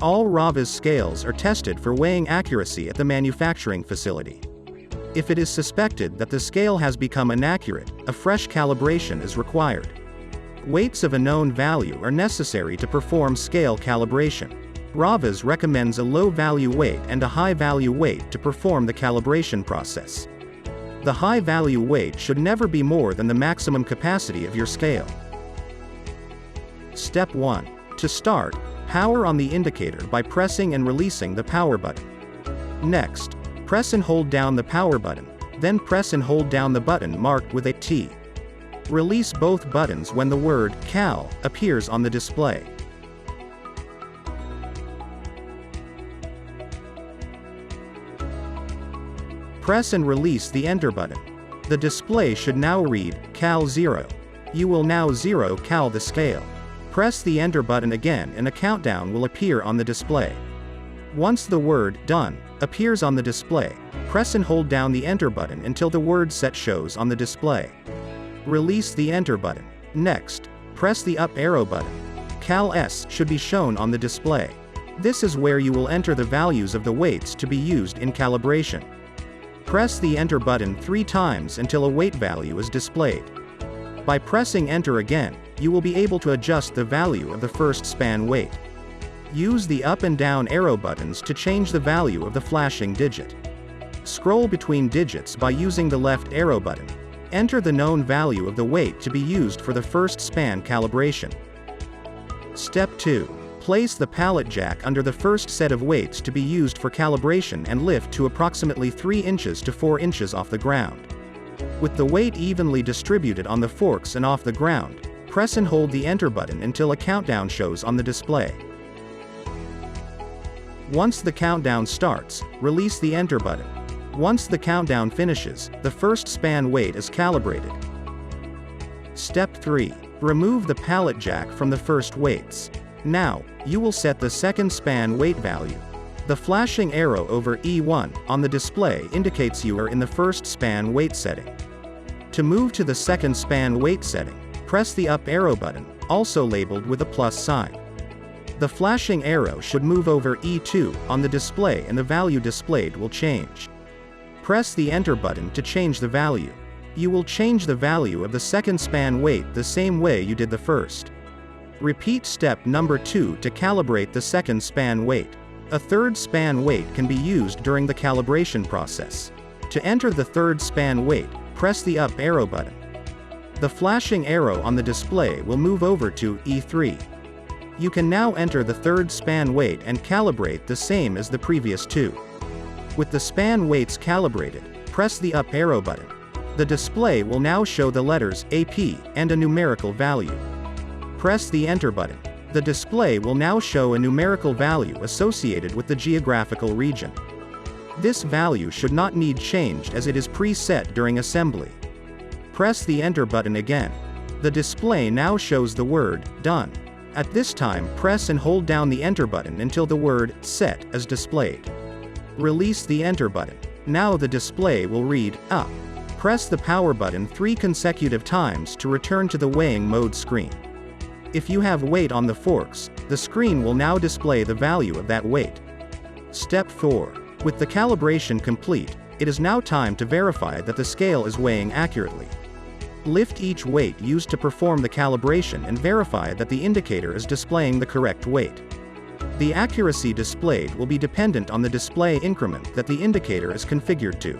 All Ravas scales are tested for weighing accuracy at the manufacturing facility. If it is suspected that the scale has become inaccurate, a fresh calibration is required. Weights of a known value are necessary to perform scale calibration. Ravas recommends a low-value weight and a high-value weight to perform the calibration process. The high-value weight should never be more than the maximum capacity of your scale. Step 1. To start, power on the indicator by pressing and releasing the power button. Next, press and hold down the power button, then press and hold down the button marked with a T. Release both buttons when the word "Cal" appears on the display. Press and release the Enter button. The display should now read, Cal 0. You will now 0 cal the scale. Press the Enter button again and a countdown will appear on the display. Once the word Done appears on the display, press and hold down the Enter button until the word Set shows on the display. Release the Enter button. Next, press the Up arrow button. Cal S should be shown on the display. This is where you will enter the values of the weights to be used in calibration. Press the Enter button 3 times until a weight value is displayed. By pressing Enter again, you will be able to adjust the value of the first span weight. Use the up and down arrow buttons to change the value of the flashing digit. Scroll between digits by using the left arrow button. Enter the known value of the weight to be used for the first span calibration. Step 2. Place the pallet jack under the first set of weights to be used for calibration and lift to approximately 3 inches to 4 inches off the ground. With the weight evenly distributed on the forks and off the ground, press and hold the Enter button until a countdown shows on the display. Once the countdown starts, release the Enter button. Once the countdown finishes, the first span weight is calibrated. Step 3. Remove the pallet jack from the first weights. Now, you will set the second span weight value. The flashing arrow over E1 on the display indicates you are in the first span weight setting. To move to the second span weight setting, press the Up arrow button, also labeled with a plus sign. The flashing arrow should move over E2 on the display and the value displayed will change. Press the Enter button to change the value. You will change the value of the second span weight the same way you did the first. Repeat step number 2 to calibrate the second span weight. A third span weight can be used during the calibration process. To enter the third span weight, press the Up arrow button. The flashing arrow on the display will move over to E3. You can now enter the third span weight and calibrate the same as the previous 2. With the span weights calibrated, press the Up arrow button. The display will now show the letters AP and a numerical value. Press the Enter button. The display will now show a numerical value associated with the geographical region. This value should not need changed as it is preset during assembly. Press the Enter button again. The display now shows the word Done. At this time, press and hold down the Enter button until the word Set is displayed. Release the Enter button. Now the display will read Up. Press the power button 3 consecutive times to return to the weighing mode screen. If you have weight on the forks, the screen will now display the value of that weight. Step 4. With the calibration complete, it is now time to verify that the scale is weighing accurately. Lift each weight used to perform the calibration and verify that the indicator is displaying the correct weight. The accuracy displayed will be dependent on the display increment that the indicator is configured to.